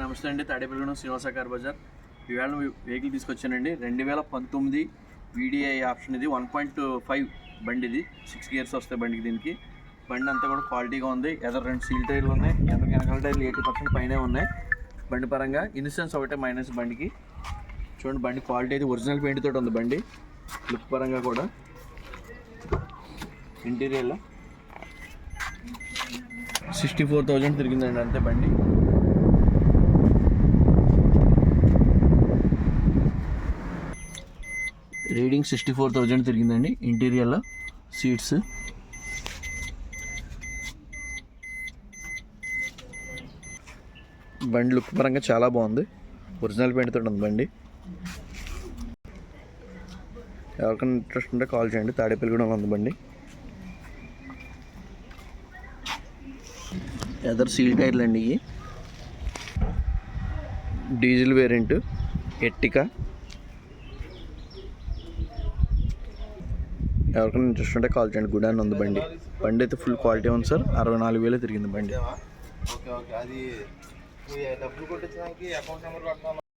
నమస్తే అండి. తాడేపల్లిగూడెం శ్రీనివాస కార్ బజార్. ఈవేళ వెహికల్ తీసుకొచ్చానండి. 2019 VDI ఆప్షన్. ఇది 1.5 బండి. ఇది 6 గేర్స్ వస్తాయి బండికి. దీనికి బండి అంతా కూడా క్వాలిటీగా ఉంది. ఎదర్ 2 సీల్ టైర్లు ఉన్నాయి. వెనకాల టైర్లు 80% పైనే ఉన్నాయి. బండి పరంగా ఇన్సూరెన్స్ ఒకటే మైనస్ బండికి. చూడండి, బండి క్వాలిటీ అయితే ఒరిజినల్ పెయింట్ తోటి ఉంది. బండి లుక్ పరంగా కూడా ఇంటీరియర్లో 64,000 తిరిగిందండి అంతే బండి. రీడింగ్ 64,000 తిరిగిందండి. ఇంటీరియర్లో సీట్స్, బండి లుక్ పరంగా చాలా బాగుంది. ఒరిజినల్ పెయింట్ తోటి ఉంది బండి. ఎవరికైనా ఇంట్రెస్ట్ ఉంటే కాల్ చేయండి. తాడేపల్లిగూడెంలో ఉంది బండి. ఎదర్ సీల్ టైర్లు అండి. ఇవి డీజిల్ వేరియంట్ ఎర్టిగా. ఎవరికైనా ఇంట్రెస్ట్ ఉంటే కాల్ చేయండి. గుడ్ అని ఉంది బండి. బండి అయితే ఫుల్ క్వాలిటీ ఉంది సార్. 64,000 తిరిగింది బండి.